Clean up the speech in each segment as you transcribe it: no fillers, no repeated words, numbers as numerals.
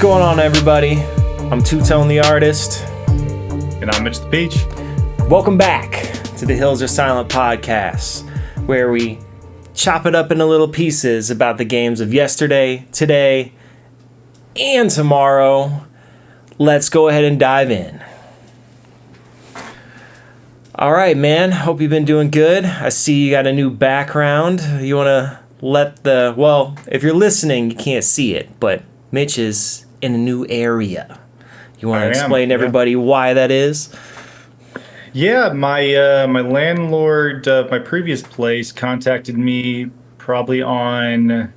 going on, everybody? I'm TwoTone the artist. And I'm Mitch the Peach. Welcome back to the Hills Are Silent podcast, where we chop it up into little pieces about the games of yesterday, today, and tomorrow. Let's go ahead and dive in. All right, man. Hope you've been doing good. I see you got a new background. You want to if you're listening, you can't see it, but Mitch is in a new area. You want to explain to everybody why that is? Yeah, my landlord of my previous place contacted me probably on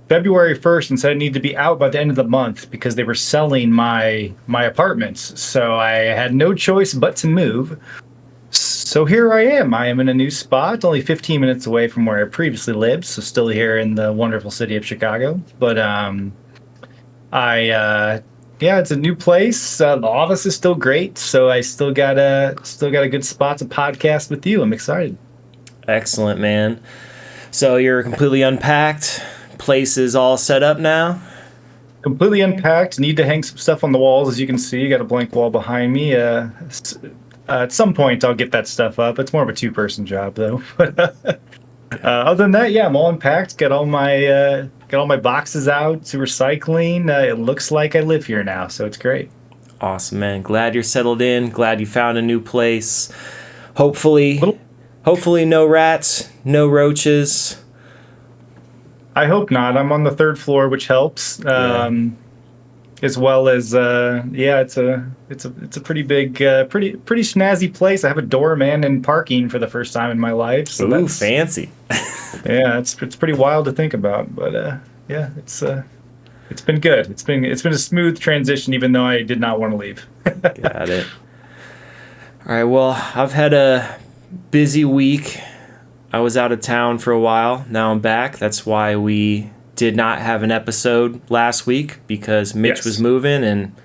February 1st and said I needed to be out by the end of the month because they were selling my apartments. So I had no choice but to move. So here I am. I am in a new spot, only 15 minutes away from where I previously lived, so still here in the wonderful city of Chicago. But it's a new place. The office is still great, so I still got a good spot to podcast with you. I'm excited. Excellent, man. So you're completely unpacked. Place is all set up now. Completely unpacked. Need to hang some stuff on the walls, as you can see. Got a blank wall behind me. At some point, I'll get that stuff up. It's more of a two-person job, though. Other than that, yeah, I'm all unpacked. Got all my boxes out to recycling. It looks like I live here now, so it's great. Awesome, man. Glad you're settled in. Glad you found a new place. Hopefully no rats, no roaches. I hope not. I'm on the third floor, which helps. As well as it's a pretty big, pretty snazzy place. I have a doorman and parking for the first time in my life. So that's fancy. Yeah, it's pretty wild to think about, but it's been good. It's been a smooth transition, even though I did not want to leave. Got it. All right. Well, I've had a busy week. I was out of town for a while. Now I'm back. That's why we did not have an episode last week, because Mitch was moving and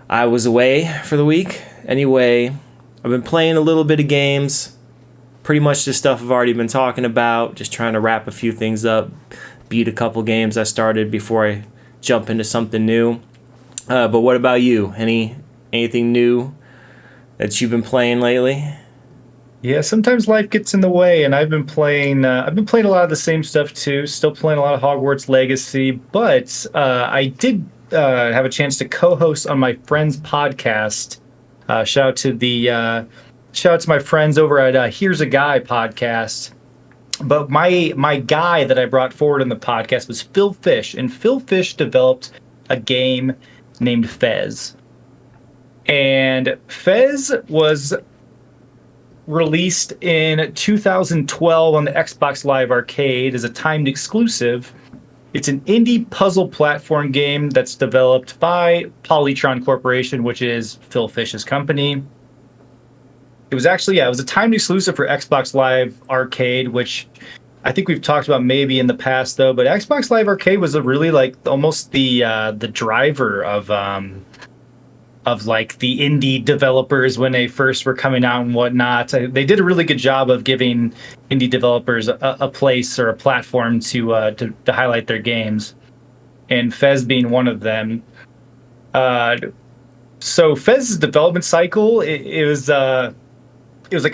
I was away for the week. Anyway, I've been playing a little bit of games. Pretty much the stuff I've already been talking about. Just trying to wrap a few things up. Beat a couple games I started before I jump into something new. But what about you? Anything new that you've been playing lately? Yeah, sometimes life gets in the way, and I've been playing a lot of the same stuff too. Still playing a lot of Hogwarts Legacy, but I did have a chance to co-host on my friend's podcast. Shout out to my friends over at Here's a Guy podcast. But my guy that I brought forward in the podcast was Phil Fish, and Phil Fish developed a game named Fez. And Fez was released in 2012 on the Xbox Live Arcade as a timed exclusive. It's an indie puzzle platform game that's developed by Polytron Corporation, which is Phil Fish's company. It was a timed exclusive for Xbox Live Arcade, which I think we've talked about maybe in the past, though. But Xbox Live Arcade was a really almost the driver of the indie developers when they first were coming out and whatnot. They did a really good job of giving indie developers a place or a platform to highlight their games, and Fez being one of them. So Fez's development cycle, it was like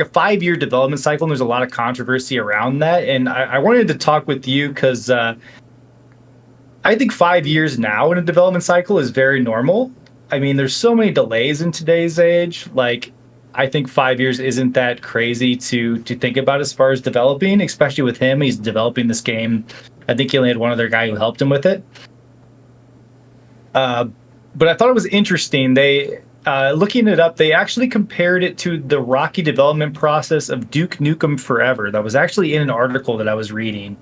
a 5-year development cycle, and there's a lot of controversy around that. And I wanted to talk with you because I think 5 years now in a development cycle is very normal. I mean, there's so many delays in today's age. Like, I think 5 years isn't that crazy to think about as far as developing, especially with him. He's developing this game. I think he only had one other guy who helped him with it. But I thought it was interesting. They, looking it up, they actually compared it to the rocky development process of Duke Nukem Forever. That was actually in an article that I was reading.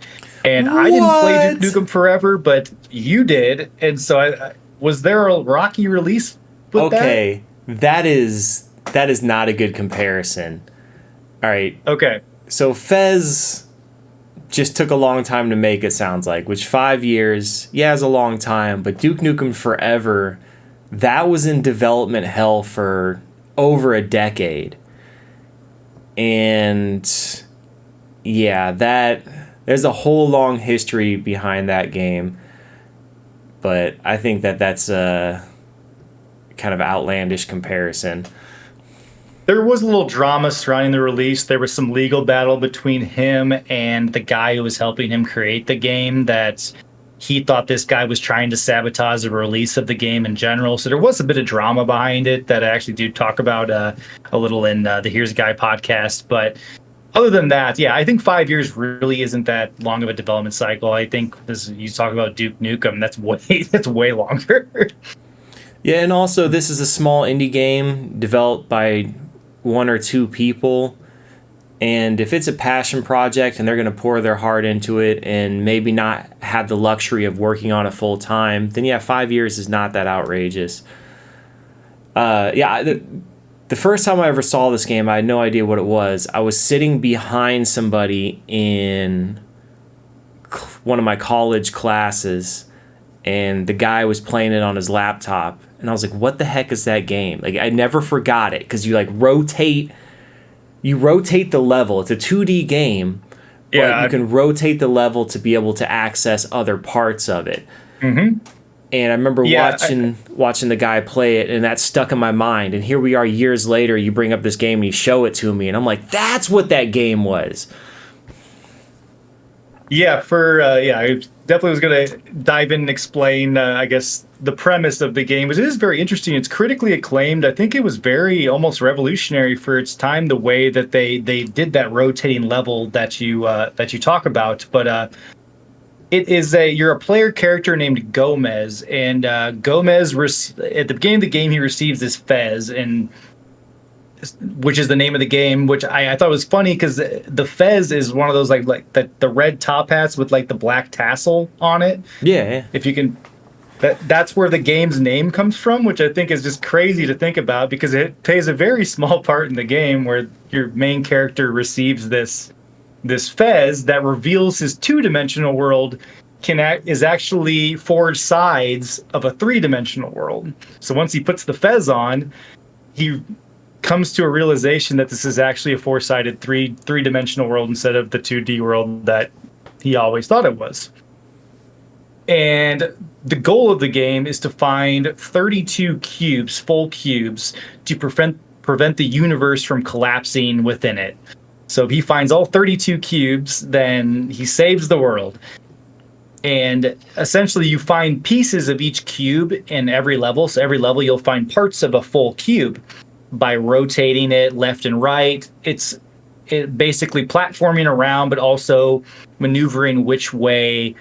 And I didn't play Duke Nukem Forever, but you did. And so was there a rocky release with that? Okay, that is not a good comparison. All right. Okay. So Fez just took a long time to make, it sounds like, which 5 years, is a long time. But Duke Nukem Forever, that was in development hell for over a decade. And there's a whole long history behind that game. but I think that's a kind of outlandish comparison. There was a little drama surrounding the release. There was some legal battle between him and the guy who was helping him create the game, that he thought this guy was trying to sabotage the release of the game in general. So there was a bit of drama behind it that I actually do talk about a little in the Here's a Guy podcast. But other than that, yeah, I think 5 years really isn't that long of a development cycle. I think you talk about Duke Nukem, that's way longer. Yeah, and also this is a small indie game developed by one or two people, and if it's a passion project and they're going to pour their heart into it and maybe not have the luxury of working on it full time, then yeah, 5 years is not that outrageous. The first time I ever saw this game, I had no idea what it was. I was sitting behind somebody in one of my college classes, and the guy was playing it on his laptop. And I was like, what the heck is that game? Like, I never forgot it, because you rotate the level. It's a 2D game, but you can rotate the level to be able to access other parts of it. Mm-hmm. And I remember watching the guy play it, and that stuck in my mind. And here we are years later, you bring up this game and you show it to me, and I'm like, that's what that game was. Yeah, I definitely was going to dive in and explain, I guess, the premise of the game, which is very interesting. It's critically acclaimed. I think it was very almost revolutionary for its time, the way that they did that rotating level that you talk about. But it is you're a player character named Gomez, and Gomez at the beginning of the game he receives this fez, and which is the name of the game, which I thought was funny because the fez is one of those like the red top hats with like the black tassel on it. Yeah. If you can, that's where the game's name comes from, which I think is just crazy to think about, because it plays a very small part in the game where your main character receives this fez that reveals his two-dimensional world is actually 4 sides of a 3-dimensional world. So once he puts the fez on, he comes to a realization that this is actually a 4-sided three-dimensional world instead of the 2D world that he always thought it was. And the goal of the game is to find 32 cubes, full cubes, to prevent the universe from collapsing within it. So if he finds all 32 cubes, then he saves the world. And essentially you find pieces of each cube in every level. So every level you'll find parts of a full cube. By rotating it left and right, it's basically platforming around, but also maneuvering which way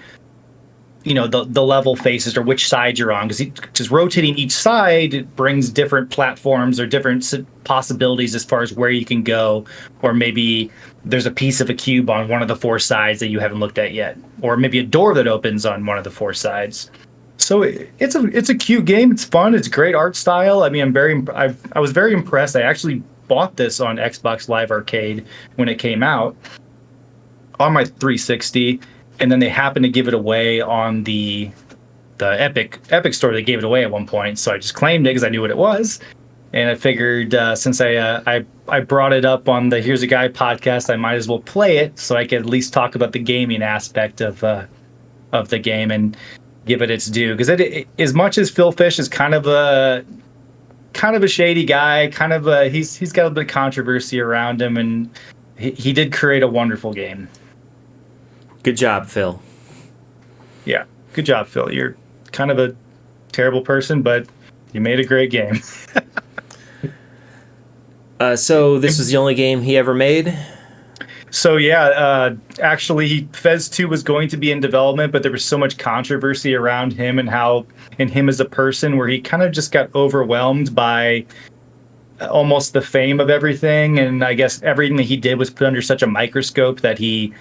the level faces or which side you're on, because rotating each side brings different platforms or different possibilities as far as where you can go, or maybe there's a piece of a cube on one of the 4 sides that you haven't looked at yet, or maybe a door that opens on one of the 4 sides. So it's a cute game. It's fun. It's great art style. I mean, I was very impressed. I actually bought this on Xbox Live Arcade when it came out on my 360, and then they happened to give it away on the Epic store. They gave it away at one point, so I just claimed it because I knew what it was, and I figured since I brought it up on the Here's a Guy podcast, I might as well play it so I could at least talk about the gaming aspect of the game and give it its due, because as much as Phil Fish is kind of a shady guy, he's got a bit of controversy around him, and he did create a wonderful game. Good job, Phil. Yeah, good job, Phil. You're kind of a terrible person, but you made a great game. So this was the only game he ever made? So yeah, actually, Fez 2 was going to be in development, but there was so much controversy around him and him as a person, where he kind of just got overwhelmed by almost the fame of everything, and I guess everything that he did was put under such a microscope that he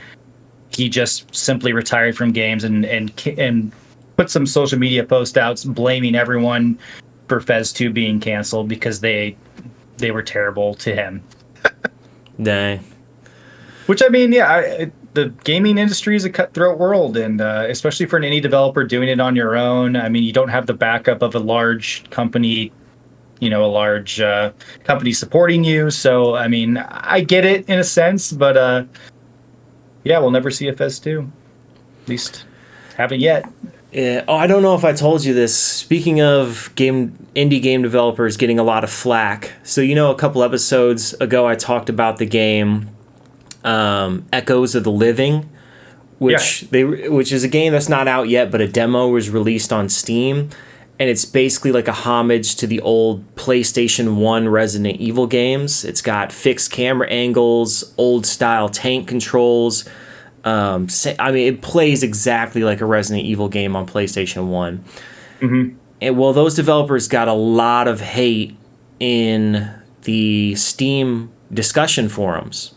just simply retired from games and put some social media post outs blaming everyone for Fez 2 being canceled because they were terrible to him. Dang. Which, I mean, yeah, the gaming industry is a cutthroat world, and especially for an indie developer doing it on your own. I mean, you don't have the backup of a large company, company supporting you. So, I mean, I get it in a sense, but yeah, we'll never see a Fez 2. At least haven't yet. Yeah. Oh, I don't know if I told you this. Speaking of indie game developers getting a lot of flack. So, a couple episodes ago, I talked about the game Echoes of the Living, which is a game that's not out yet, but a demo was released on Steam. And it's basically like a homage to the old PlayStation 1 Resident Evil games. It's got fixed camera angles, old style tank controls. It plays exactly like a Resident Evil game on PlayStation 1. Mm-hmm. And those developers got a lot of hate in the Steam discussion forums.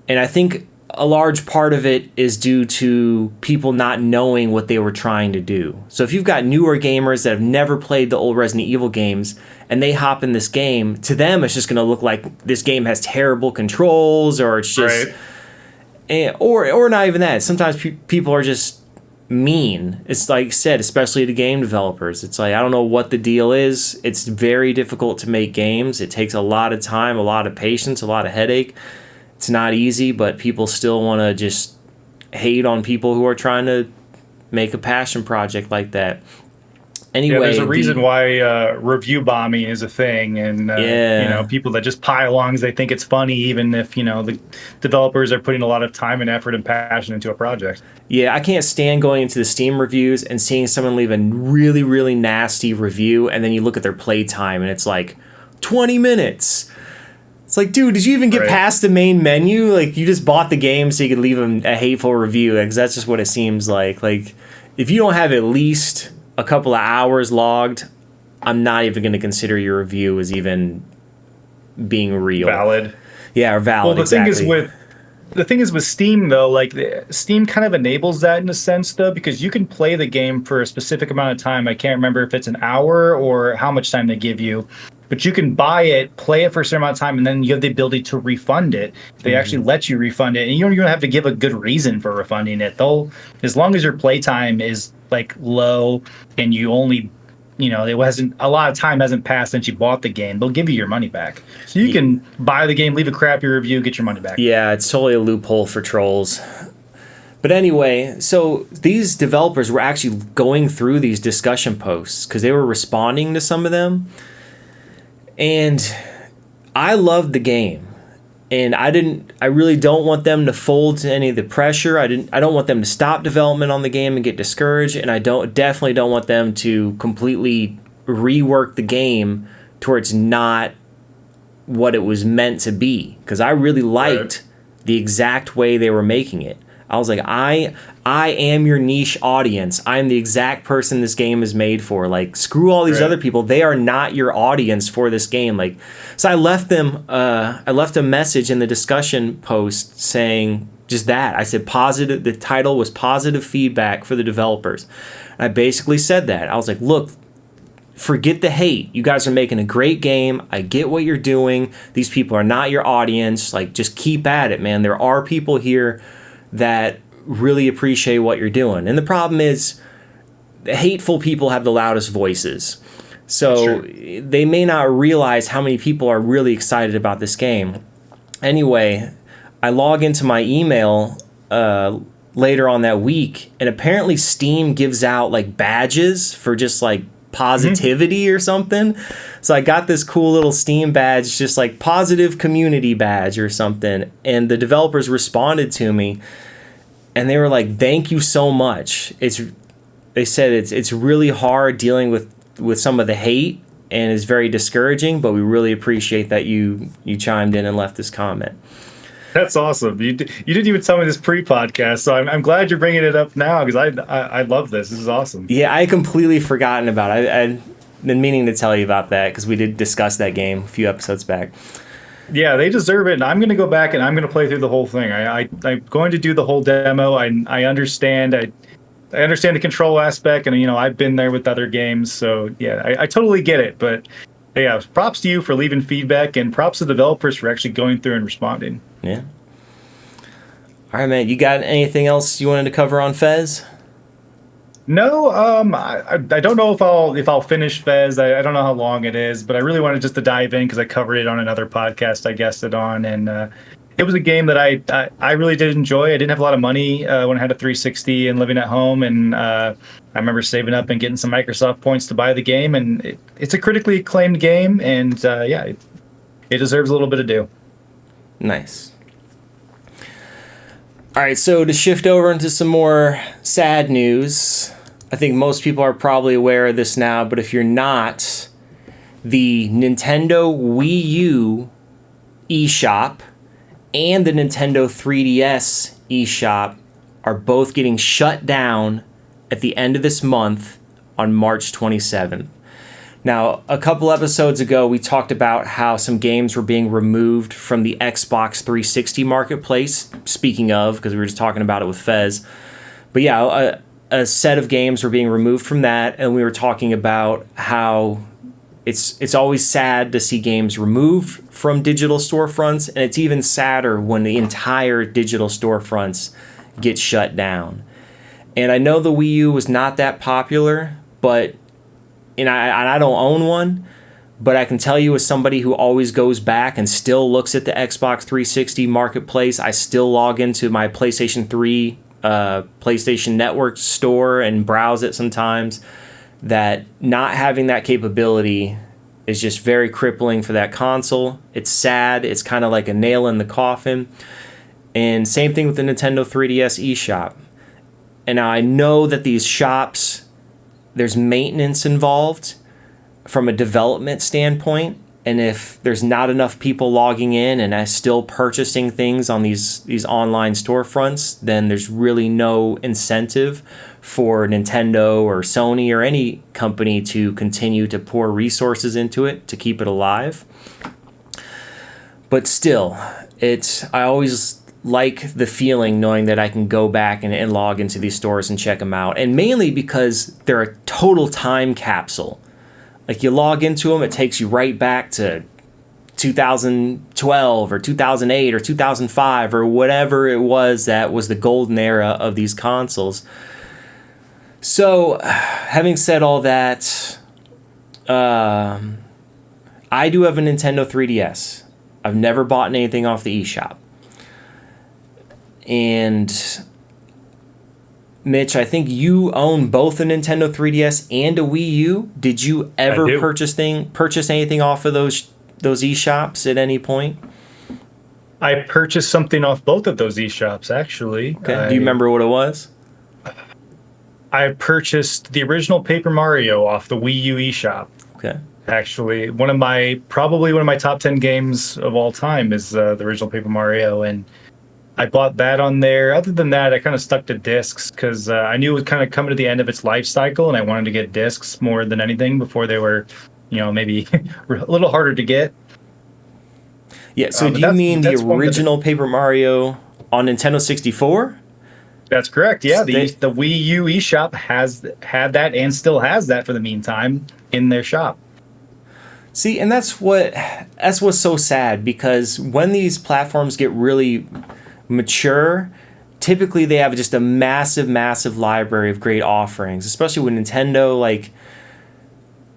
And I think a large part of it is due to people not knowing what they were trying to do. So if you've got newer gamers that have never played the old Resident Evil games and they hop in this game, to them it's just going to look like this game has terrible controls, or it's just... Right. Or not even that. Sometimes people are just mean. It's like I said, especially to game developers. It's like, I don't know what the deal is. It's very difficult to make games. It takes a lot of time, a lot of patience, a lot of headache. It's not easy, but people still want to just hate on people who are trying to make a passion project like that. Anyway, there's a reason why review bombing is a thing, and people that just pile on because they think it's funny, even if the developers are putting a lot of time and effort and passion into a project. Yeah, I can't stand going into the Steam reviews and seeing someone leave a really, really nasty review, and then you look at their playtime and it's like 20 minutes. It's like, dude, did you even get past the main menu? Like, you just bought the game so you could leave them a hateful review, because that's just what it seems like. Like, if you don't have at least a couple of hours logged, I'm not even going to consider your review as even being real. Valid. Yeah, or valid. Well, exactly. The thing is with Steam, though, like Steam kind of enables that in a sense, though, because you can play the game for a specific amount of time. I can't remember if it's an hour or how much time they give you. But you can buy it, play it for a certain amount of time, and then you have the ability to refund it. They actually let you refund it, and you don't even have to give a good reason for refunding it. As long as your playtime is like low, and you only, it wasn't a lot of time hasn't passed since you bought the game, they'll give you your money back. So you can buy the game, leave a crappy review, get your money back. Yeah, it's totally a loophole for trolls. But anyway, so these developers were actually going through these discussion posts because they were responding to some of them. And I loved the game, and I really don't want them to fold to any of the pressure. I don't want them to stop development on the game and get discouraged, and I definitely don't want them to completely rework the game towards not what it was meant to be, because I really liked the exact way they were making it. I was like, I am your niche audience. I'm the exact person this game is made for. Like, screw all these other people. They are not your audience for this game. Like, so I left a message in the discussion post saying just that. I said positive. The title was positive feedback for the developers. And I basically said that. I was like, look, forget the hate. You guys are making a great game. I get what you're doing. These people are not your audience. Like, just keep at it, man. There are people here that really appreciate what you're doing. And the problem is, the hateful people have the loudest voices. So they may not realize how many people are really excited about this game. Anyway, I log into my email later on that week, and apparently Steam gives out like badges for just like positivity or something. So I got this cool little Steam badge, just like positive community badge or something. And the developers responded to me, and they were like, "Thank you so much." They said it's really hard dealing with some of the hate, and it's very discouraging, but we really appreciate that you chimed in and left this comment. That's awesome. You didn't even tell me this pre-podcast, so I'm glad you're bringing it up now, because I love this. This is awesome. Yeah, I completely forgotten about it. I'd been meaning to tell you about that because we did discuss that game a few episodes back. Yeah, they deserve it, and I'm going to go back and I'm going to play through the whole thing. I'm going to do the whole demo. I understand. I understand the control aspect, and I've been there with other games, so yeah, I totally get it. But yeah, props to you for leaving feedback, and props to the developers for actually going through and responding. Yeah. All right, man. You got anything else you wanted to cover on Fez? No, I don't know if I'll finish Fez. I don't know how long it is, but I really wanted just to dive in because I covered it on another podcast I guested on, and it was a game that I really did enjoy. I didn't have a lot of money when I had a 360 and living at home, and I remember saving up and getting some Microsoft points to buy the game. And it's a critically acclaimed game, and it deserves a little bit of due. Nice. All right, so to shift over into some more sad news, I think most people are probably aware of this now, but if you're not, the Nintendo Wii U eShop and the Nintendo 3DS eShop are both getting shut down at the end of this month on March 27th. Now, a couple episodes ago, we talked about how some games were being removed from the Xbox 360 marketplace, speaking of, because we were just talking about it with Fez. But yeah, a set of games were being removed from that, and we were talking about how it's always sad to see games removed from digital storefronts, and it's even sadder when the entire digital storefronts get shut down. And I know the Wii U was not that popular, but and I don't own one, but I can tell you as somebody who always goes back and still looks at the Xbox 360 marketplace, I still log into my PlayStation 3 PlayStation Network store and browse it sometimes, that not having that capability is just very crippling for that console. It's sad. It's kind of like a nail in the coffin. And same thing with the Nintendo 3DS eShop. And now I know that these shops, there's maintenance involved from a development standpoint. And if there's not enough people logging in and still purchasing things on these online storefronts, then there's really no incentive for Nintendo or Sony or any company to continue to pour resources into it to keep it alive. But still, I always like the feeling knowing that I can go back and log into these stores and check them out. And mainly because they're a total time capsule. Like, you log into them, it takes you right back to 2012 or 2008 or 2005 or whatever it was that was the golden era of these consoles. So, having said all that, I do have a Nintendo 3DS. I've never bought anything off the eShop. And Mitch, I think you own both a Nintendo 3DS and a Wii U. Did you ever purchase anything off of those eShops at any point? I purchased something off both of those eShops, actually. Okay. Do you remember what it was? I purchased the original Paper Mario off the Wii U eShop. Okay. Actually, probably one of my top 10 games of all time is the original Paper Mario, and I bought that on there. Other than that, I kind of stuck to discs because I knew it was kind of coming to the end of its life cycle, and I wanted to get discs more than anything before they were, maybe a little harder to get. Yeah, so do you mean the original Paper Mario on Nintendo 64? That's correct, yeah. The Wii U eShop had that and still has that for the meantime in their shop. See, and that's what's so sad, because when these platforms get really mature, typically they have just a massive library of great offerings, especially with Nintendo.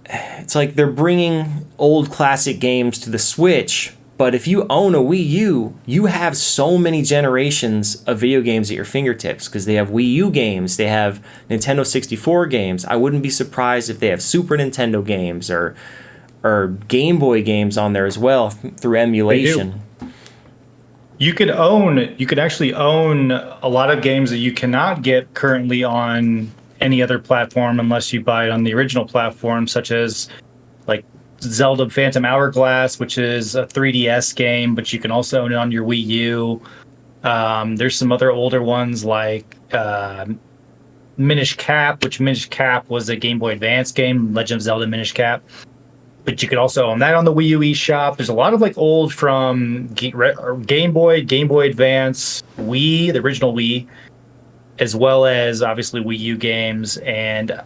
It's like they're bringing old classic games to the Switch, but if you own a Wii U, you have so many generations of video games at your fingertips, because they have Wii U games, they have Nintendo 64 games. I wouldn't be surprised if they have Super Nintendo games or Game Boy games on there as well through emulation. You could actually own a lot of games that you cannot get currently on any other platform unless you buy it on the original platform, such as like Zelda Phantom Hourglass, which is a 3DS game, but you can also own it on your Wii U. There's some other older ones like Minish Cap, which Minish Cap was a Game Boy Advance game, Legend of Zelda Minish Cap. But you could also own that on the Wii U eShop. There's a lot of old from Game Boy, Game Boy Advance, Wii, the original Wii, as well as obviously Wii U games. And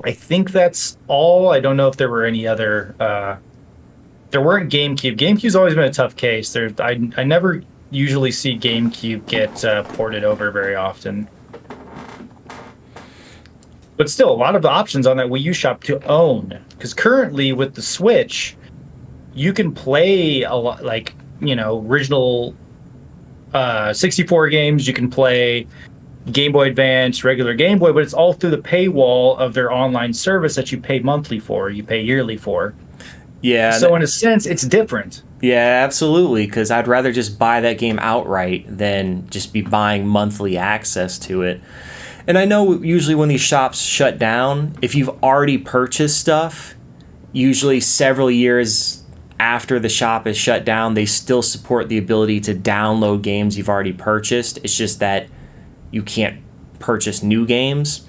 I think that's all. I don't know if there were any other. There weren't GameCube. GameCube's always been a tough case. I never usually see GameCube get ported over very often. But still, a lot of options on that Wii U shop to own. Because currently with the Switch, you can play a lot. original 64 games. You can play Game Boy Advance, regular Game Boy, but it's all through the paywall of their online service that you pay monthly for, you pay yearly for. Yeah. So in a sense, it's different. Yeah, absolutely, because I'd rather just buy that game outright than just be buying monthly access to it. And I know usually when these shops shut down, if you've already purchased stuff, usually several years after the shop is shut down, they still support the ability to download games you've already purchased. It's just that you can't purchase new games.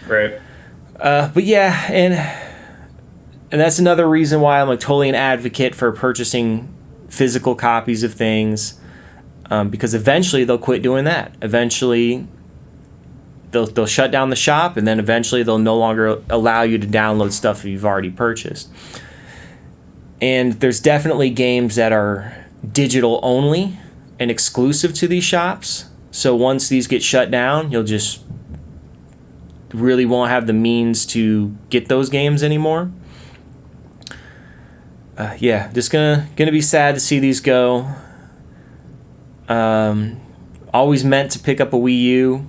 Right. But yeah, and that's another reason why I'm like totally an advocate for purchasing physical copies of things, because eventually they'll quit doing that. Eventually they'll shut down the shop, and then eventually they'll no longer allow you to download stuff you've already purchased. And there's definitely games that are digital only and exclusive to these shops. So once these get shut down, you'll just really won't have the means to get those games anymore. Yeah, just gonna be sad to see these go. Always meant to pick up a Wii U,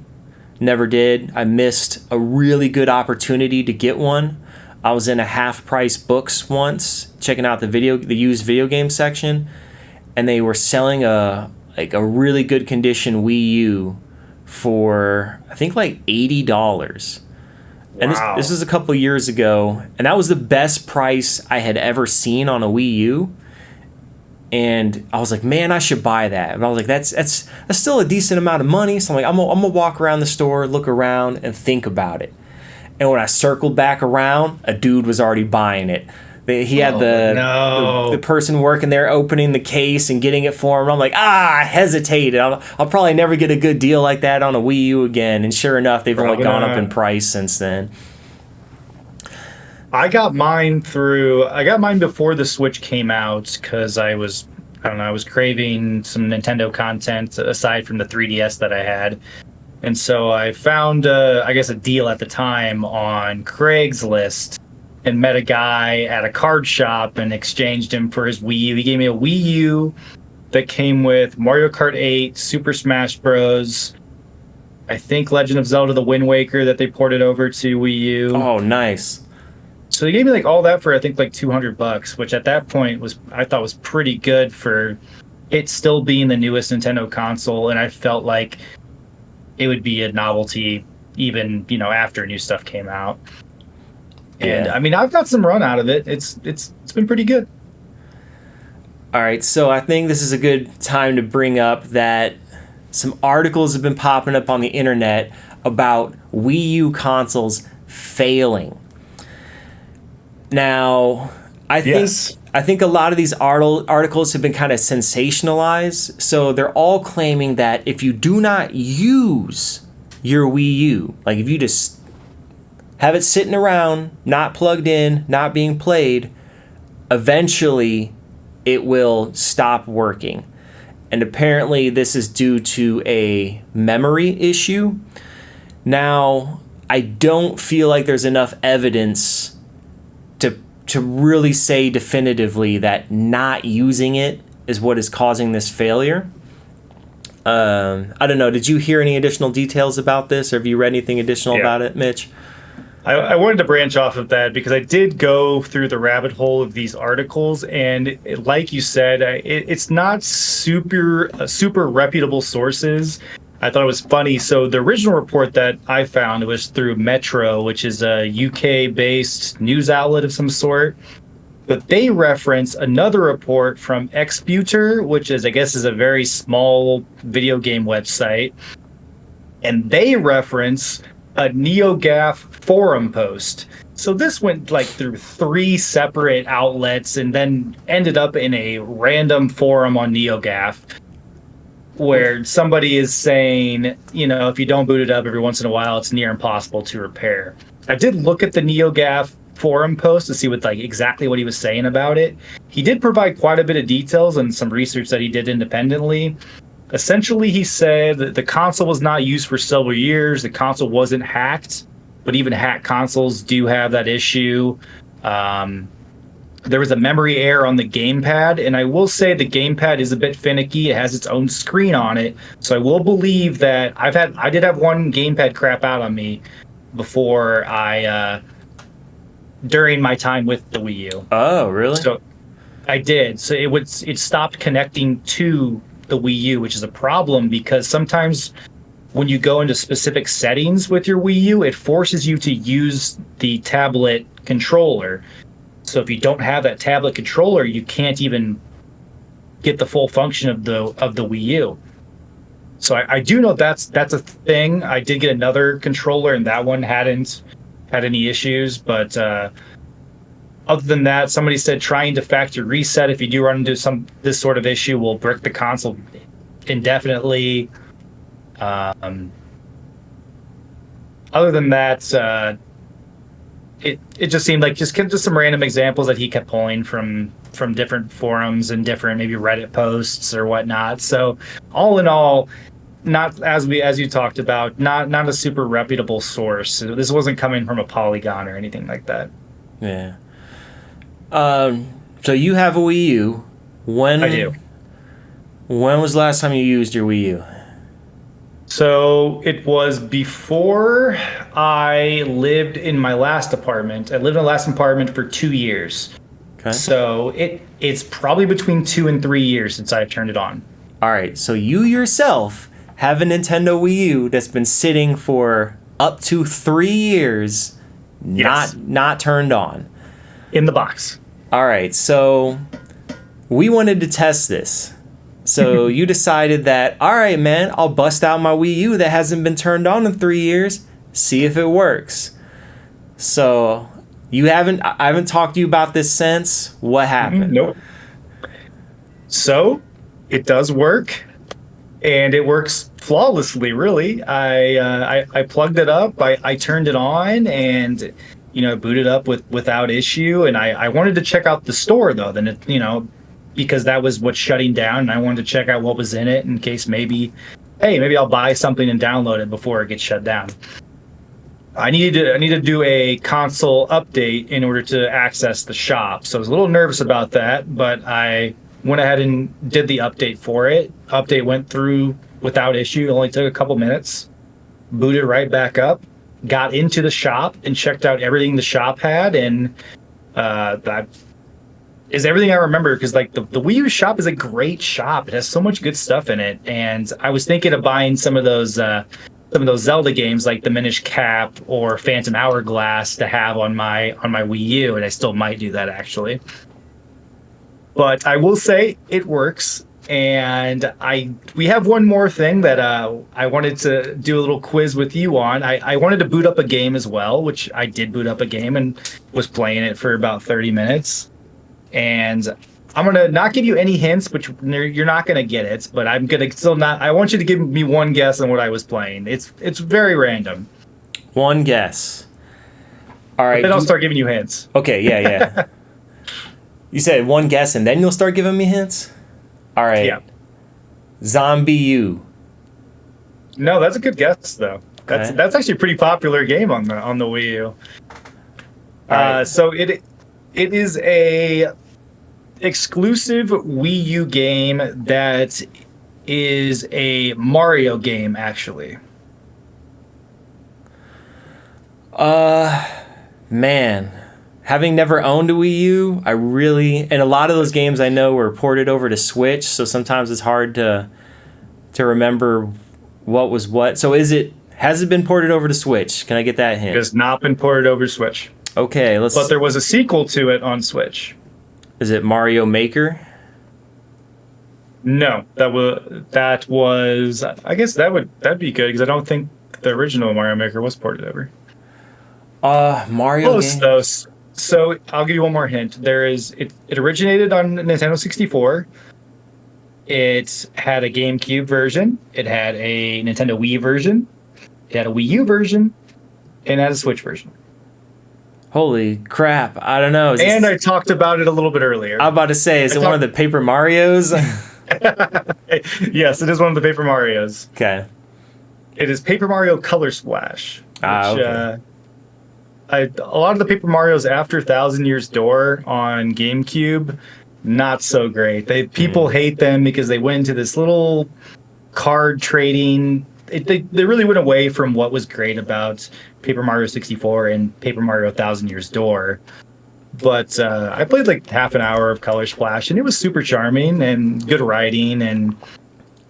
never did. I missed a really good opportunity to get one. I was in a half-price books once, checking out the used video game section, and they were selling a really good condition Wii U for I think like $80. And this was a couple years ago, and that was the best price I had ever seen on a Wii U. And I was like, man, I should buy that. And I was like, that's still a decent amount of money. So I'm like, I'm gonna walk around the store, look around, and think about it. And when I circled back around, a dude was already buying it. He had the person working there opening the case and getting it for him. I'm like, I hesitated. I'll probably never get a good deal like that on a Wii U again. And sure enough, they've only gone up in price since then. I got mine before the Switch came out because I was craving some Nintendo content aside from the 3DS that I had. And so I found, a deal at the time on Craigslist and met a guy at a card shop and exchanged him for his Wii U. He gave me a Wii U that came with Mario Kart 8, Super Smash Bros., I think Legend of Zelda: The Wind Waker that they ported over to Wii U. Oh, nice. So they gave me like all that for I think like $200, which at that point I thought was pretty good for it still being the newest Nintendo console, and I felt like it would be a novelty even, after new stuff came out. And I mean, I've got some run out of it. It's been pretty good. All right, so I think this is a good time to bring up that some articles have been popping up on the internet about Wii U consoles failing. Now, I think a lot of these articles have been kind of sensationalized. So they're all claiming that if you do not use your Wii U, like if you just have it sitting around, not plugged in, not being played, eventually it will stop working. And apparently this is due to a memory issue. Now, I don't feel like there's enough evidence to really say definitively that not using it is what is causing this failure. I don't know. Did you hear any additional details about this, or have you read anything additional about it, Mitch? I wanted to branch off of that because I did go through the rabbit hole of these articles, and like you said, it's not super reputable sources. I thought it was funny. So the original report that I found was through Metro, which is a UK-based news outlet of some sort. But they reference another report from Xbuter, which is a very small video game website. And they reference a NeoGAF forum post. So this went like through 3 separate outlets and then ended up in a random forum on NeoGAF, where somebody is saying, if you don't boot it up every once in a while, it's near impossible to repair. I did look at the NeoGAF forum post to see exactly what he was saying about it. He did provide quite a bit of details and some research that he did independently. Essentially, he said that the console was not used for several years. The console wasn't hacked, but even hacked consoles do have that issue. there was a memory error on the gamepad, and I will say the gamepad is a bit finicky. It has its own screen on it, so I will believe that I did have one gamepad crap out on me before during my time with the Wii U. Oh, really? So I did. So it stopped connecting to the Wii U, which is a problem because sometimes when you go into specific settings with your Wii U, it forces you to use the tablet controller. So if you don't have that tablet controller, you can't even get the full function of the Wii U. So I do know that's a thing. I did get another controller, and that one hadn't had any issues. But other than that, somebody said trying to factory reset if you do run into this sort of issue will brick the console indefinitely. Other than that, it just seemed like just some random examples that he kept pulling from different forums and different maybe Reddit posts or whatnot. So all in all, not as you talked about, not a super reputable source. This wasn't coming from a Polygon or anything like that. Yeah. So you have a Wii U. I do. When was the last time you used your Wii U? So it was before I lived in my last apartment. I lived in the last apartment for 2 years. Okay. So it's probably between 2 and 3 years since I've turned it on. All right. So you yourself have a Nintendo Wii U that's been sitting for up to 3 years, Yes. not turned on. In the box. All right. So we wanted to test this. So you decided that, all right, man, I'll bust out my Wii U that hasn't been turned on in 3 years, see if it works. So I haven't talked to you about this since. What happened? Nope. So it does work, and it works flawlessly, really. I plugged it up, I turned it on, and booted up without issue. And I wanted to check out the store though. Then because that was what's shutting down, and I wanted to check out what was in it in case maybe I'll buy something and download it before it gets shut down. I needed to do a console update in order to access the shop, so I was a little nervous about that, but I went ahead and did the update for it. Update went through without issue. It only took a couple minutes. Booted right back up. Got into the shop and checked out everything the shop had, and that is everything I remember, because like the Wii U shop is a great shop. It has so much good stuff in it, and I was thinking of buying some of those Zelda games like the Minish Cap or Phantom Hourglass to have on my Wii U, and I still might do that actually. But I will say it works, and we have one more thing that I wanted to do a little quiz with you on. I wanted to boot up a game as well, which I did boot up a game and was playing it for about 30 minutes. And I'm going to not give you any hints, but you're not going to get it, but I'm going to I want you to give me one guess on what I was playing. It's very random. One guess. All right. Then I'll start giving you hints. Okay, yeah. You said one guess and then you'll start giving me hints? All right. Yeah. Zombie U. No, that's a good guess though. That's actually a pretty popular game on the Wii U. Right. So it is a exclusive Wii U game that is a Mario game, actually. Man, having never owned a Wii U, and a lot of those games I know were ported over to Switch, so sometimes it's hard to remember what was what. So has it been ported over to Switch? Can I get that hint? It has not been ported over to Switch. Okay, But there was a sequel to it on Switch. Is it Mario Maker? No, that was. I guess that'd be good because I don't think the original Mario Maker was ported over. Mario. Close though. So I'll give you one more hint. It originated on Nintendo 64. It had a Gamecube version. It had a Nintendo Wii version. It had a Wii U version, and it had a Switch version. Holy crap! I don't know. I talked about it a little bit earlier. I'm about to say, is it one of the Paper Marios? Yes, it is one of the Paper Marios. Okay. It is Paper Mario Color Splash. Which, okay. A lot of the Paper Mario's after Thousand Years Door on GameCube, not so great. People hate them because they went into this little card trading. They really went away from what was great about Paper Mario 64 and Paper Mario Thousand Years Door. But I played like half an hour of Color Splash, and it was super charming and good writing, and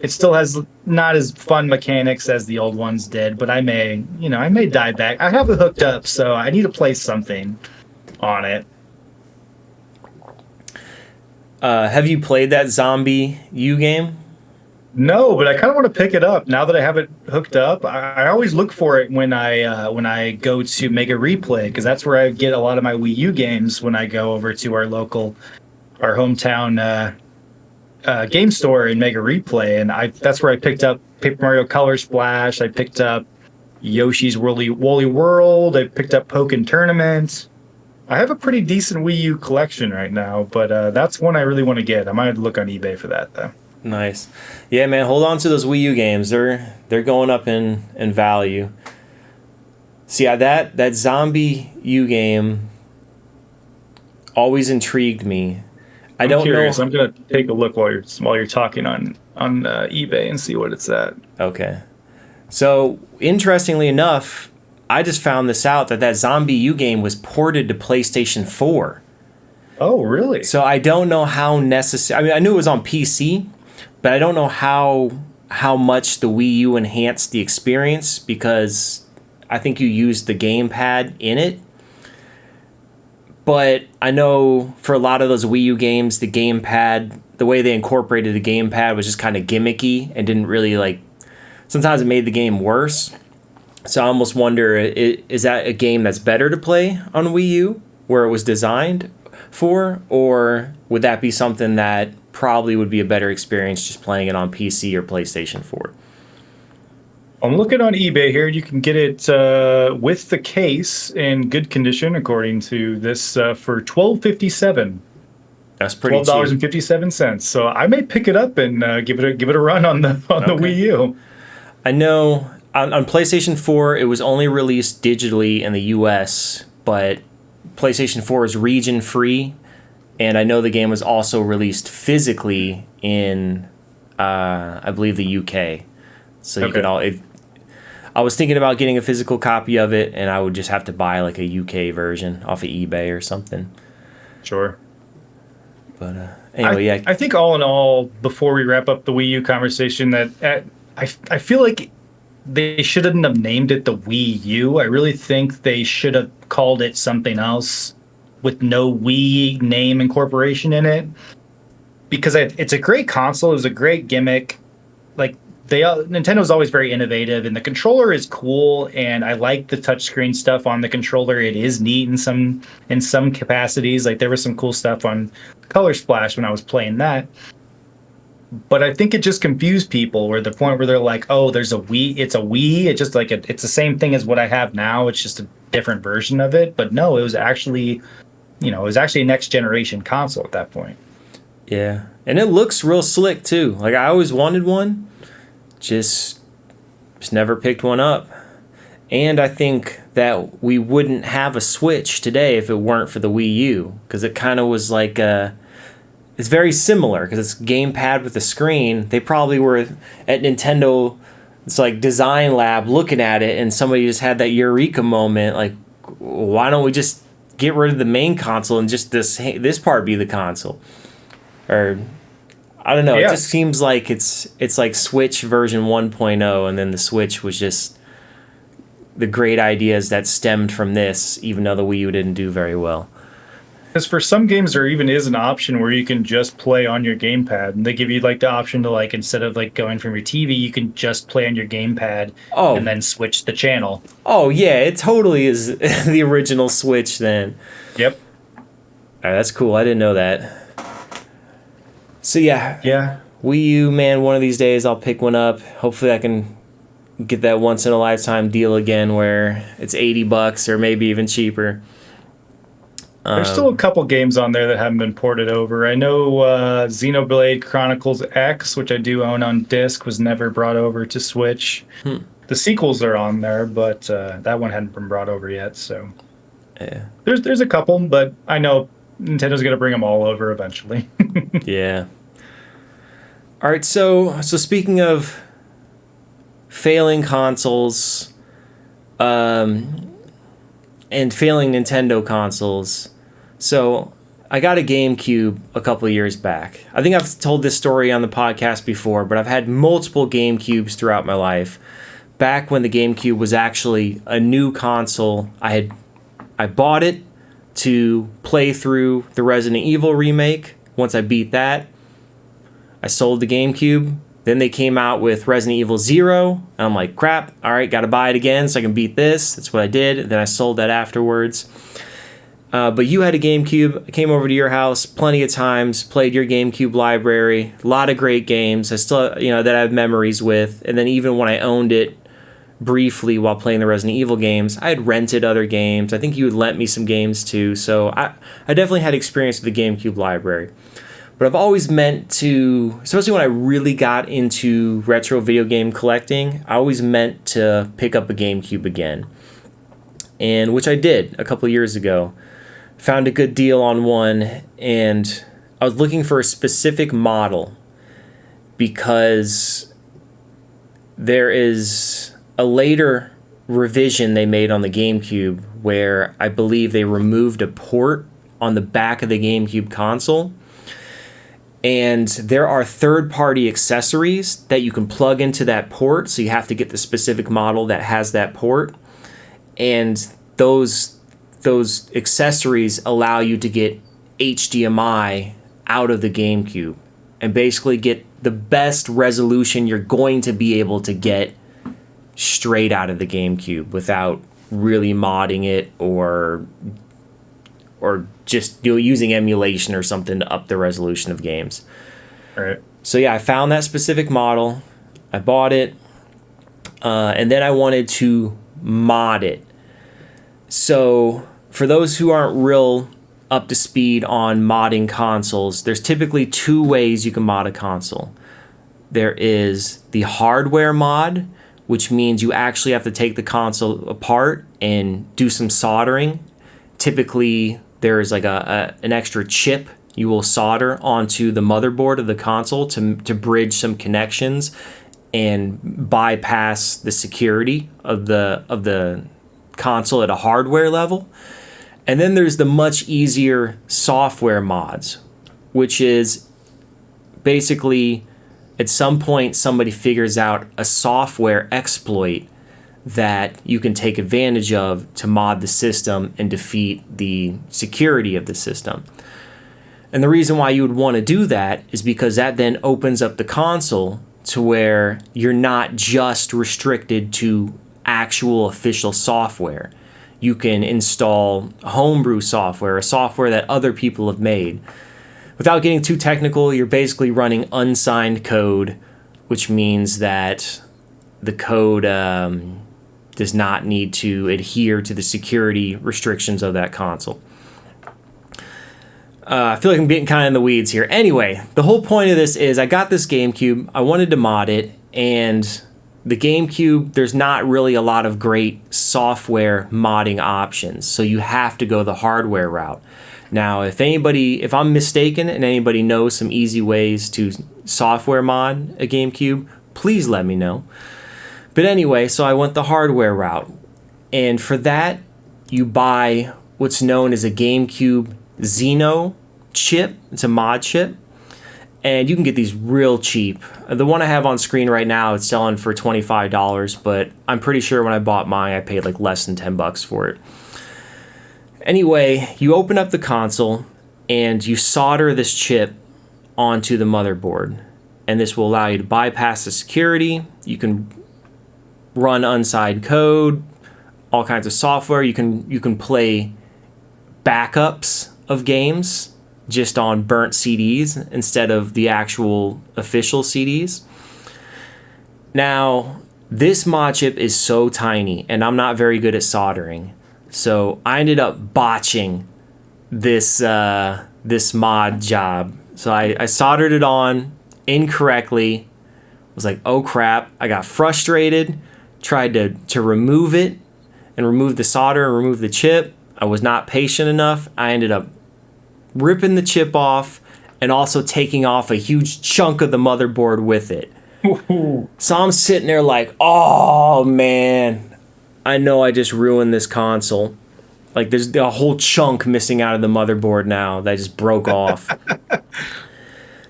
it still has not as fun mechanics as the old ones did. But I may dive back. I have it hooked up, so I need to play something on it. Have you played that Zombie U game? No, but I kind of want to pick it up now that I have it hooked up. I always look for it when I go to Mega Replay, because that's where I get a lot of my Wii U games when I go over to our hometown game store in Mega Replay, and that's where I picked up Paper Mario Color Splash. I picked up Yoshi's Woolly World. I picked up Pokken Tournament. I have a pretty decent Wii U collection right now, but that's one I really want to get. I might look on eBay for that though. Nice. Yeah, man, hold on to those Wii U games. They're going up in value. See, that Zombie U game always intrigued me. I'm curious. I'm gonna take a look while you're talking on eBay and see what it's at. Okay. So, interestingly enough, I just found this out that Zombie U game was ported to PlayStation 4. Oh, really? So I don't know how necessary. I mean, I knew it was on PC, but I don't know how much the Wii U enhanced the experience, because I think you used the gamepad in it. But I know for a lot of those Wii U games, the gamepad, the way they incorporated the gamepad was just kind of gimmicky and didn't really sometimes it made the game worse. So I almost wonder, is that a game that's better to play on Wii U, where it was designed for, or would that be something that probably would be a better experience just playing it on PC or PlayStation 4? I'm looking on eBay here. You can get it with the case in good condition, according to this, for $12.57. That's pretty cheap. $12.57. So I may pick it up and give it a run on the Wii U. I know on PlayStation 4 it was only released digitally in the US, but PlayStation 4 is region free, and I know the game was also released physically in I believe the UK. So you could I was thinking about getting a physical copy of it, and I would just have to buy like a UK version off of eBay or something. Sure. But anyway, I think all in all, before we wrap up the Wii U conversation, that I feel like they shouldn't have named it the Wii U. I really think they should have called it something else with no Wii name incorporation in it, because it's a great console. It was a great gimmick. Like, Nintendo's always very innovative, and the controller is cool, and I like the touchscreen stuff on the controller. It is neat in some capacities. Like, there was some cool stuff on Color Splash when I was playing that. But I think it just confused people, where the point where they're like, "Oh, there's a Wii. It's a Wii. It's just like it's the same thing as what I have now. It's just a different version of it." But no, it was actually a next generation console at that point. Yeah, and it looks real slick too. Like, I always wanted one, just never picked one up. And I think that we wouldn't have a Switch today if it weren't for the Wii U, because it kind of was like it's very similar, because it's gamepad with a screen. They probably were at Nintendo, it's like design lab, looking at it, and somebody just had that eureka moment, like, why don't we just get rid of the main console and just this part be the console? Or I don't know. Yeah. It just seems like it's like Switch version 1.0, and then the Switch was just the great ideas that stemmed from this, even though the Wii U didn't do very well. Because for some games, there even is an option where you can just play on your gamepad, and they give you like the option to, like, instead of like going from your TV, you can just play on your gamepad and then switch the channel. Oh yeah, it totally is the original Switch then. Yep. All right, that's cool. I didn't know that. So yeah. Wii U, man, one of these days I'll pick one up. Hopefully I can get that once in a lifetime deal again where it's $80 or maybe even cheaper. There's still a couple games on there that haven't been ported over. I know Xenoblade Chronicles X, which I do own on disc, was never brought over to Switch. The sequels are on there, but that one hadn't been brought over yet. So Yeah. There's a couple, but I know Nintendo's gonna bring them all over eventually. Yeah. All right, so speaking of failing consoles, and failing Nintendo consoles, so I got a GameCube a couple of years back. I think I've told this story on the podcast before, but I've had multiple GameCubes throughout my life. Back when the GameCube was actually a new console, I bought it to play through the Resident Evil remake. Once I beat that, I sold the GameCube. Then they came out with Resident Evil 0. And I'm like, crap, all right, got to buy it again so I can beat this. That's what I did. Then I sold that afterwards. But you had a GameCube. I came over to your house plenty of times, played your GameCube library. A lot of great games. I still, that I have memories with. And then even when I owned it briefly while playing the Resident Evil games, I had rented other games. I think you would lent me some games too. So I definitely had experience with the GameCube library. But I've always meant to, especially when I really got into retro video game collecting, I always meant to pick up a GameCube again. And which I did a couple years ago. Found a good deal on one, and I was looking for a specific model because there is a later revision they made on the GameCube where I believe they removed a port on the back of the GameCube console. And there are third-party accessories that you can plug into that port, so you have to get the specific model that has that port. And those accessories allow you to get HDMI out of the GameCube and basically get the best resolution you're going to be able to get straight out of the GameCube without really modding it or just using emulation or something to up the resolution of games. All right. So yeah, I found that specific model. I bought it, and then I wanted to mod it. So for those who aren't real up to speed on modding consoles, there's typically two ways you can mod a console. There is the hardware mod, which means you actually have to take the console apart and do some soldering. Typically, there is like an extra chip you will solder onto the motherboard of the console to bridge some connections and bypass the security of the console at a hardware level. And then there's the much easier software mods, which is basically at some point somebody figures out a software exploit that you can take advantage of to mod the system and defeat the security of the system. And the reason why you would want to do that is because that then opens up the console to where you're not just restricted to actual official software. You can install Homebrew software, a software that other people have made. Without getting too technical, you're basically running unsigned code, which means that the code does not need to adhere to the security restrictions of that console. I feel like I'm getting kind of in the weeds here. Anyway, the whole point of this is I got this GameCube. I wanted to mod it, and the GameCube, there's not really a lot of great software modding options, so you have to go the hardware route. Now, if I'm mistaken and anybody knows some easy ways to software mod a GameCube, please let me know. But anyway, so I went the hardware route. And for that, you buy what's known as a GameCube Xeno chip. It's a mod chip. And you can get these real cheap. The one I have on screen right now, it's selling for $25, but I'm pretty sure when I bought mine, I paid like less than $10 for it. Anyway, you open up the console and you solder this chip onto the motherboard. And this will allow you to bypass the security. You can run unsigned code, all kinds of software. You can play backups of games just on burnt CDs instead of the actual official CDs. Now, this mod chip is so tiny, and I'm not very good at soldering. So I ended up botching this mod job. So I soldered it on incorrectly. Was like, oh crap. I got frustrated. Tried to remove it and remove the solder and remove the chip. I was not patient enough. I ended up ripping the chip off and also taking off a huge chunk of the motherboard with it. So I'm sitting there like, oh man, I know I just ruined this console. Like there's a whole chunk missing out of the motherboard now that just broke off.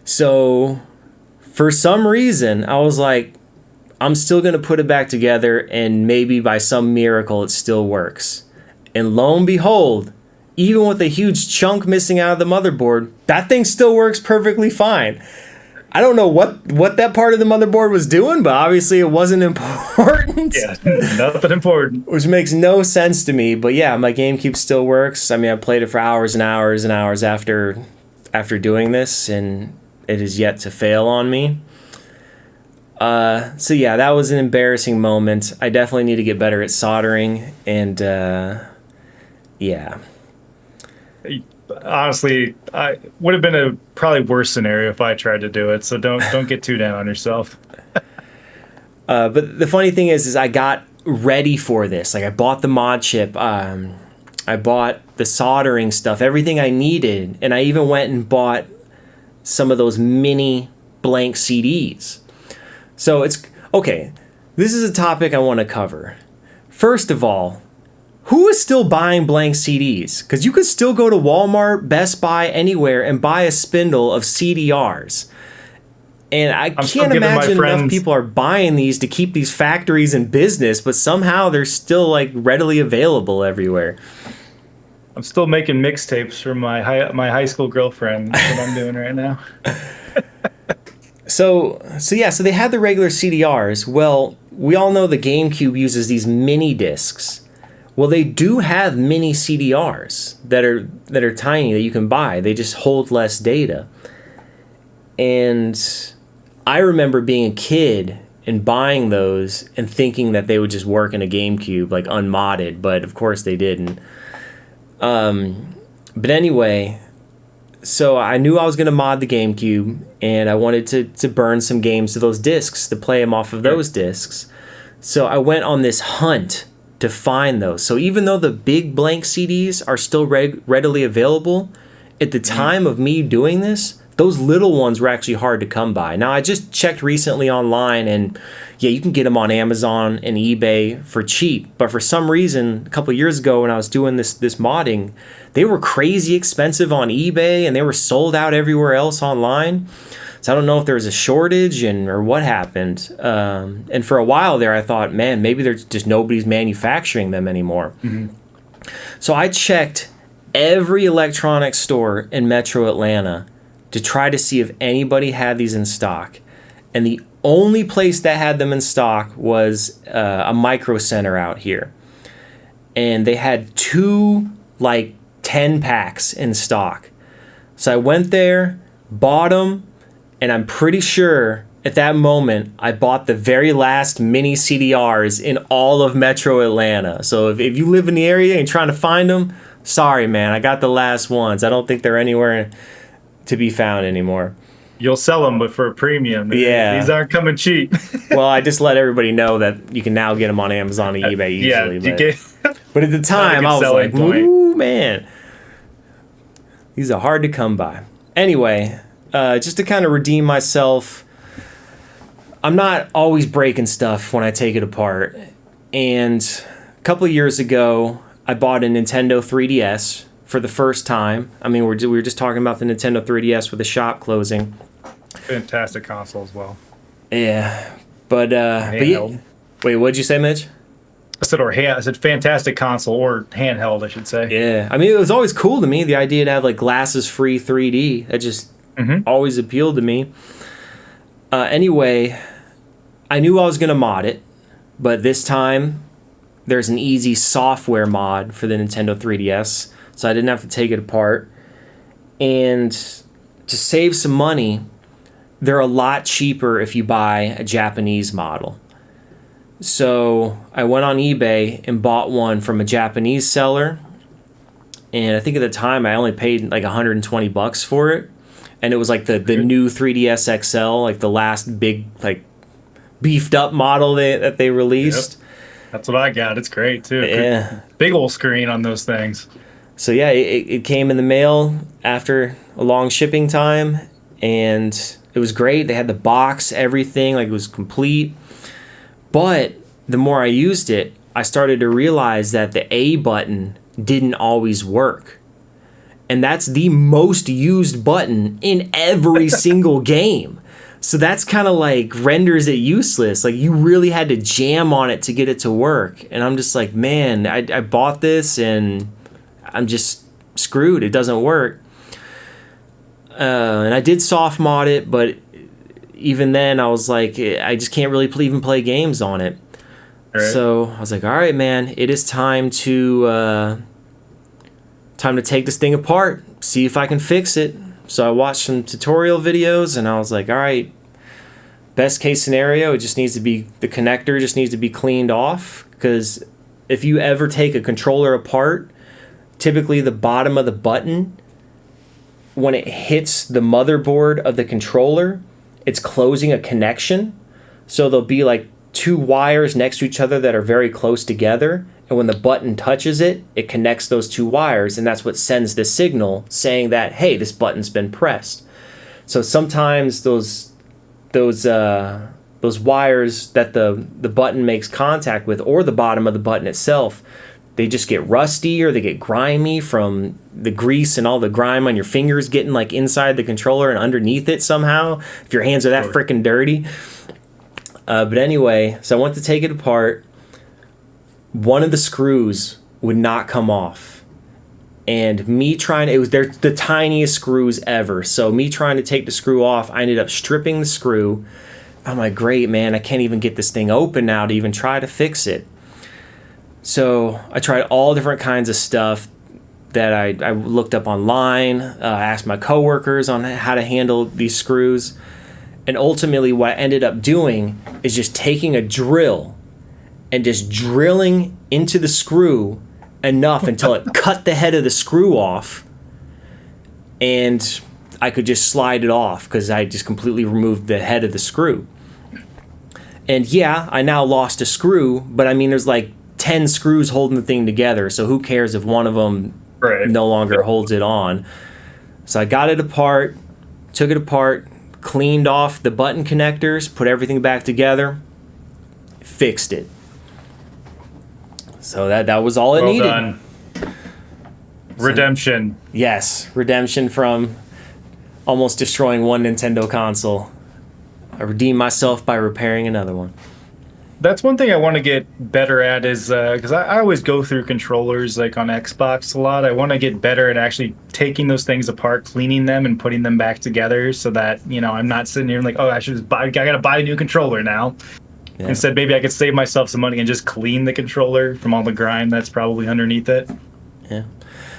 So for some reason, I was like, I'm still going to put it back together and maybe by some miracle it still works. And lo and behold, even with a huge chunk missing out of the motherboard, that thing still works perfectly fine. I don't know what that part of the motherboard was doing, but obviously it wasn't important. Yeah, nothing important. Which makes no sense to me. But yeah, my GameCube still works. I mean, I played it for hours and hours and hours after doing this, and it is yet to fail on me. So yeah, that was an embarrassing moment. I definitely need to get better at soldering, and yeah. Honestly, I would have been a probably worse scenario if I tried to do it. So don't get too down on yourself. But the funny thing is I got ready for this. Like I bought the mod chip. I bought the soldering stuff, everything I needed, and I even went and bought some of those mini blank CDs. So it's okay. This is a topic I want to cover. First of all, who is still buying blank CDs? Because you could still go to Walmart, Best Buy, anywhere and buy a spindle of CDRs. And I can't imagine enough people are buying these to keep these factories in business, but somehow they're still like readily available everywhere. I'm still making mixtapes for my high school girlfriend. That's what I'm doing right now. So they had the regular CDRs. Well, we all know the GameCube uses these mini discs. Well, they do have mini CDRs that are tiny that you can buy. They just hold less data. And I remember being a kid and buying those and thinking that they would just work in a GameCube, like unmodded, but of course they didn't. But anyway, so I knew I was going to mod the GameCube, and I wanted to burn some games to those discs, to play them off of those discs. So I went on this hunt to find those. So even though the big blank CDs are still readily available, at the time of me doing this, those little ones were actually hard to come by. Now, I just checked recently online, and yeah, you can get them on Amazon and eBay for cheap. But for some reason, a couple of years ago when I was doing this modding, they were crazy expensive on eBay, and they were sold out everywhere else online. So I don't know if there was a shortage or what happened. And for a while there, I thought, man, maybe there's just nobody's manufacturing them anymore. Mm-hmm. So I checked every electronics store in Metro Atlanta to try to see if anybody had these in stock. And the only place that had them in stock was a Micro Center out here. And they had 2 like 10 packs in stock. So I went there, bought them, and I'm pretty sure at that moment I bought the very last mini CDRs in all of Metro Atlanta. So if you live in the area and trying to find them, sorry man, I got the last ones. I don't think they're anywhere to be found anymore. You'll sell them, but for a premium. Yeah. These aren't coming cheap. Well, I just let everybody know that you can now get them on Amazon and eBay easily. Yeah, but at the time, I was like, ooh, man. These are hard to come by. Anyway, just to kind of redeem myself, I'm not always breaking stuff when I take it apart. And a couple of years ago, I bought a Nintendo 3DS for the first time. I mean, we were just talking about the Nintendo 3DS with the shop closing. Fantastic console as well. Yeah, but yeah. Wait, what'd you say, Mitch? I said fantastic console, or handheld, I should say. Yeah, I mean, it was always cool to me, the idea to have like glasses-free 3D. That just always appealed to me. Anyway, I knew I was going to mod it, but this time there's an easy software mod for the Nintendo 3DS, so I didn't have to take it apart. And to save some money, they're a lot cheaper if you buy a Japanese model. So I went on eBay and bought one from a Japanese seller, and I think at the time I only paid like $120 for it, and it was like the new 3DS XL, like the last big like beefed up model that they released. Yep. That's what I got. It's great too. Yeah. Big old screen on those things. So yeah, it came in the mail after a long shipping time, and it was great. They had the box, everything, like it was complete. But the more I used it, I started to realize that the A button didn't always work. And that's the most used button in every single game. So that's kind of like renders it useless. Like you really had to jam on it to get it to work. And I'm just like, man, I bought this and I'm just screwed. It doesn't work. And I did soft mod it, but even then I was like, I just can't really even play games on it. Right. So I was like, all right, man, it is time to take this thing apart, see if I can fix it. So I watched some tutorial videos and I was like, all right, best case scenario, the connector just needs to be cleaned off, because if you ever take a controller apart, typically the bottom of the button, when it hits the motherboard of the controller, it's closing a connection. So there'll be like two wires next to each other that are very close together. And when the button touches it, it connects those two wires. And that's what sends the signal saying that, hey, this button's been pressed. So sometimes those wires that the button makes contact with, or the bottom of the button itself, they just get rusty or they get grimy from the grease and all the grime on your fingers getting like inside the controller and underneath it somehow, if your hands are that freaking dirty. But anyway, so I went to take it apart. One of the screws would not come off. And they're the tiniest screws ever. So me trying to take the screw off, I ended up stripping the screw. I'm like, great, man, I can't even get this thing open now to even try to fix it. So I tried all different kinds of stuff that I looked up online. I asked my coworkers on how to handle these screws. And ultimately what I ended up doing is just taking a drill and just drilling into the screw enough until it cut the head of the screw off. And I could just slide it off because I just completely removed the head of the screw. And yeah, I now lost a screw, but I mean, there's like 10 screws holding the thing together, so who cares if one of them no longer holds it on. So I got it apart, took it apart, cleaned off the button connectors, put everything back together, fixed it. So that was all it needed. Done. Redemption. Yes, redemption from almost destroying one Nintendo console. I redeemed myself by repairing another one. That's one thing I want to get better at is because I always go through controllers like on Xbox a lot. I want to get better at actually taking those things apart, cleaning them, and putting them back together so that, I'm not sitting here like, oh, I got to buy a new controller now. Yeah. Instead, maybe I could save myself some money and just clean the controller from all the grime that's probably underneath it. Yeah.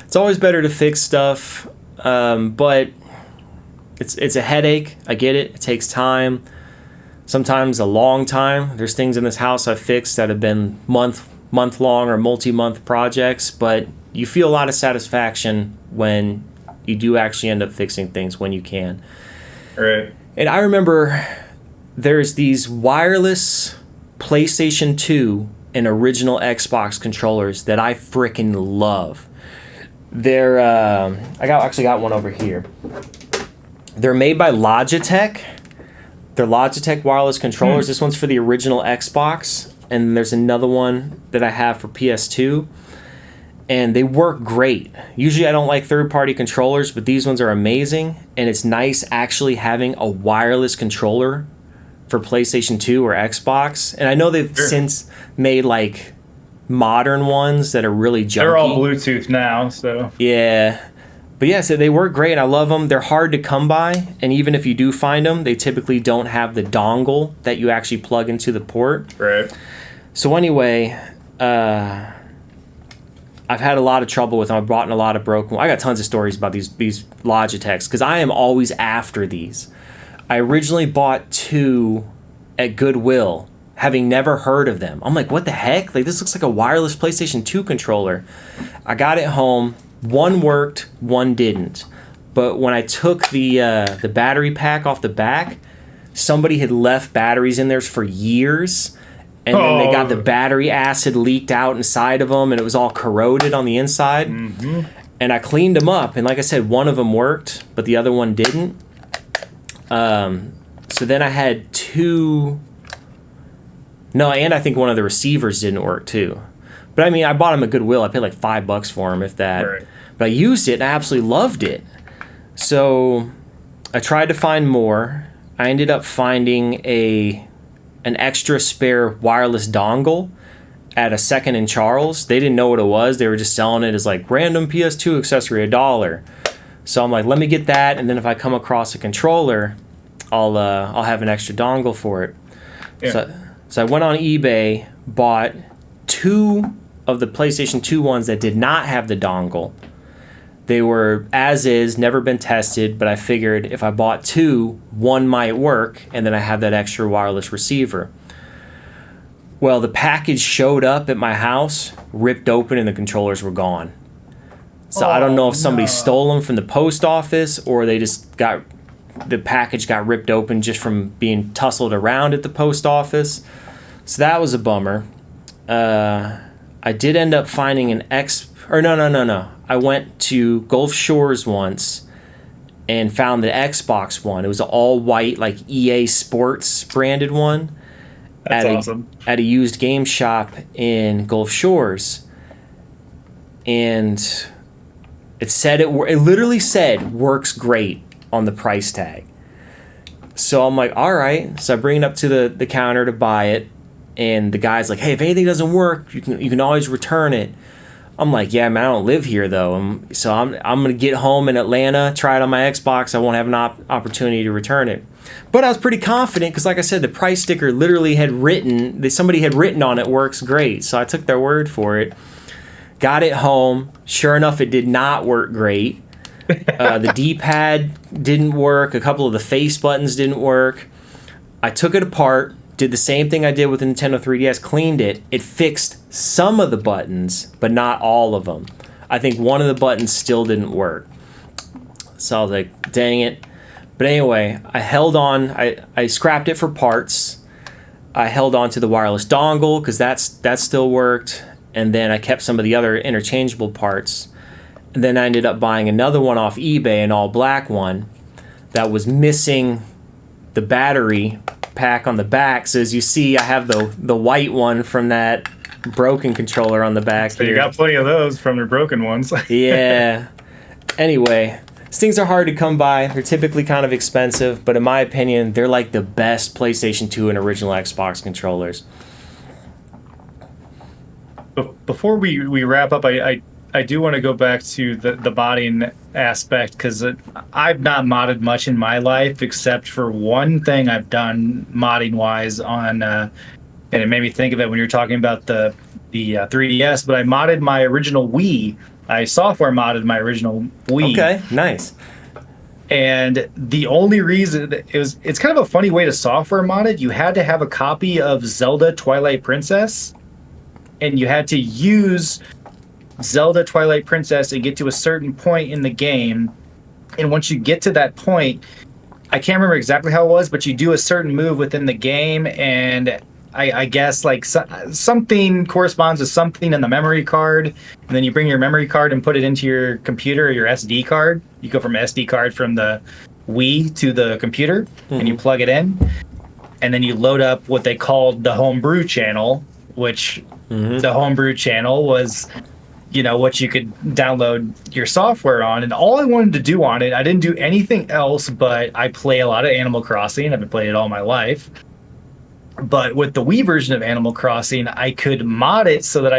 It's always better to fix stuff, but it's a headache. I get it. It takes time. Sometimes a long time. There's things in this house I've fixed that have been month-long or multi-month projects, but you feel a lot of satisfaction when you do actually end up fixing things when you can. Right. And I remember there's these wireless PlayStation 2 and original Xbox controllers that I frickin' love. They're I actually got one over here. They're made by Logitech. They're Logitech wireless controllers. This one's for the original Xbox, and there's another one that I have for PS2. And they work great. Usually I don't like third-party controllers, but these ones are amazing. And it's nice actually having a wireless controller for PlayStation 2 or Xbox. And I know they've since made like modern ones that are really junky. They're all Bluetooth now, so. Yeah. But yeah, so they work great. I love them. They're hard to come by. And even if you do find them, they typically don't have the dongle that you actually plug into the port. Right. So anyway, I've had a lot of trouble with them. I've bought in a lot of broken ones. I got tons of stories about these Logitechs because I am always after these. I originally bought 2 at Goodwill, having never heard of them. I'm like, what the heck? Like, this looks like a wireless PlayStation 2 controller. I got it home. One worked, one didn't. But when I took the battery pack off the back, somebody had left batteries in there for years, and then they got the battery acid leaked out inside of them, and it was all corroded on the inside. Mm-hmm. And I cleaned them up, and like I said, one of them worked, but the other one didn't. So then I had two. No, and I think one of the receivers didn't work too. But I mean, I bought them at Goodwill. I paid like $5 for them, if that. Right. But I used it, and I absolutely loved it. So I tried to find more. I ended up finding an extra spare wireless dongle at a Second and Charles. They didn't know what it was. They were just selling it as like random PS2 accessory, $1. So I'm like, let me get that, and then if I come across a controller, I'll have an extra dongle for it. Yeah. So I went on eBay, bought 2 of the PlayStation 2 ones that did not have the dongle. They were as is, never been tested, but I figured if I bought 2, one might work, and then I have that extra wireless receiver. Well, the package showed up at my house, ripped open, and the controllers were gone. So I don't know if somebody stole them from the post office, or they just the package got ripped open just from being tussled around at the post office. So that was a bummer. I did end up finding no. I went to Gulf Shores once and found the Xbox one. It was an all white, like EA Sports branded one. That's awesome. At a used game shop in Gulf Shores. And it literally said works great on the price tag. So I'm like, all right. So I bring it up to the counter to buy it, and the guy's like, hey, if anything doesn't work, you can always return it. I'm like, yeah, man, I don't live here though. So I'm gonna get home in Atlanta, try it on my Xbox. I won't have an opportunity to return it. But I was pretty confident because, like I said, the price sticker literally somebody had written on it, works great. So I took their word for it. Got it home. Sure enough, it did not work great. The D-pad didn't work. A couple of the face buttons didn't work. I took it apart, did the same thing I did with the Nintendo 3DS, cleaned it. It fixed some of the buttons, but not all of them. I think one of the buttons still didn't work. So I was like, dang it. But anyway, I held on. I scrapped it for parts. I held on to the wireless dongle because that still worked. And then I kept some of the other interchangeable parts. And then I ended up buying another one off eBay, an all black one that was missing the battery pack on the back. So as you see, I have the white one from that broken controller on the back. So here. You got plenty of those from the broken ones. Yeah. Anyway, these things are hard to come by. They're typically kind of expensive, but in my opinion, they're like the best PlayStation 2 and original Xbox controllers. Before we wrap up, I do want to go back to the modding aspect, because I've not modded much in my life except for one thing I've done modding wise on, and it made me think of it when you're talking about the 3DS. But I modded my original Wii. I software modded my original Wii. Okay, nice. And the only reason it's kind of a funny way to software mod it. You had to have a copy of Zelda Twilight Princess, and you had to use Zelda Twilight Princess and get to a certain point in the game. And once you get to that point, I can't remember exactly how it was, but you do a certain move within the game, and I guess like something corresponds to something in the memory card, and then you bring your memory card and put it into your computer or your SD card. You go from SD card from the Wii to the computer, and you plug it in, and then you load up what they called the Homebrew channel, which the Homebrew channel was, what you could download your software on. And all I wanted to do on it, I didn't do anything else, but I play a lot of Animal Crossing. I've been playing it all my life. But with the Wii version of Animal Crossing, I could mod it so that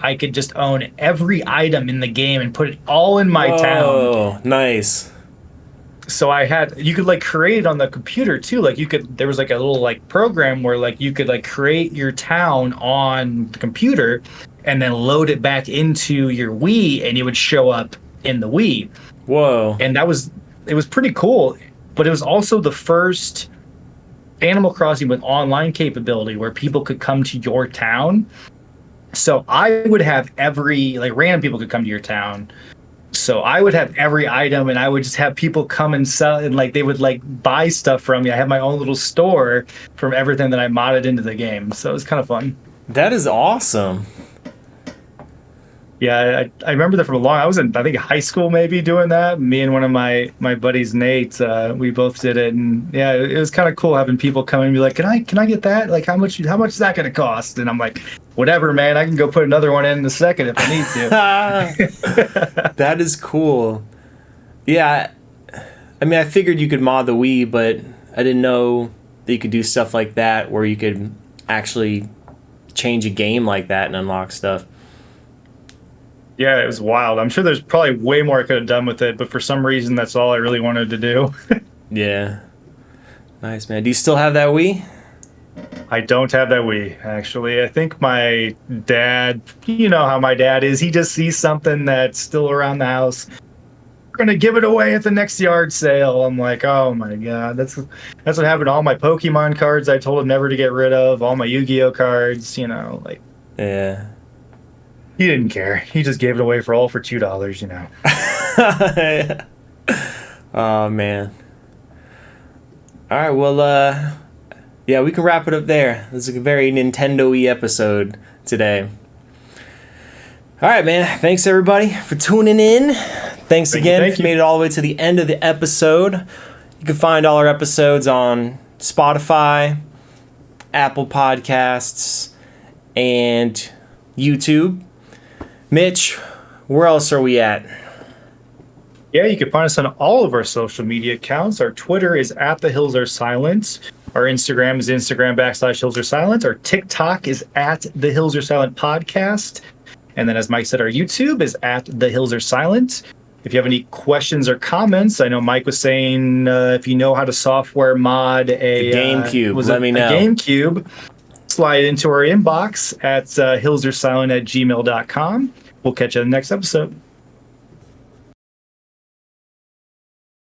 I could just own every item in the game and put it all in my town. Oh, nice. So you could like create it on the computer too. Like there was like a little like program where like you could like create your town on the computer and then load it back into your Wii, and it would show up in the Wii. Whoa. And it was pretty cool, but it was also the first Animal Crossing with online capability where people could come to your town. So I would have random people could come to your town. So I would have every item, and I would just have people come and sell, and like they would like buy stuff from me. I have my own little store from everything that I modded into the game. So it was kind of fun. That is awesome. Yeah, I remember that from a long. I was in, I think, high school maybe doing that. Me and one of my buddies, Nate, we both did it, and yeah, it was kind of cool having people come and be like, "Can I get that? Like, how much is that going to cost?" And I'm like, "Whatever, man. I can go put another one in a second if I need to." That is cool. Yeah, I mean, I figured you could mod the Wii, but I didn't know that you could do stuff like that where you could actually change a game like that and unlock stuff. Yeah, it was wild. I'm sure there's probably way more I could have done with it, but for some reason, that's all I really wanted to do. Yeah. Nice, man. Do you still have that Wii? I don't have that Wii, actually. I think my dad, you know how my dad is, he just sees something that's still around the house. We're going to give it away at the next yard sale. I'm like, oh my God. That's what happened to all my Pokemon cards I told him never to get rid of, all my Yu-Gi-Oh cards, you know, like. Yeah. He didn't care. He just gave it away for $2, you know. Oh, man. All right, well, yeah, we can wrap it up there. This is a very Nintendo-y episode today. All right, man. Thanks, everybody, for tuning in. Thanks again if you made it all the way to the end of the episode. You can find all our episodes on Spotify, Apple Podcasts, and YouTube. Mitch, where else are we at? Yeah, you can find us on all of our social media accounts. Our Twitter is @TheHillsAreSilent. Our Instagram is Instagram /HillsAreSilent. Our TikTok is @TheHillsAreSilent Podcast. And then, as Mike said, our YouTube is @TheHillsAreSilent. If you have any questions or comments, I know Mike was saying if you know how to software mod a Gamecube, let me know. A Gamecube, slide into our inbox at hillsarsilent@gmail.com. We'll catch you in the next episode.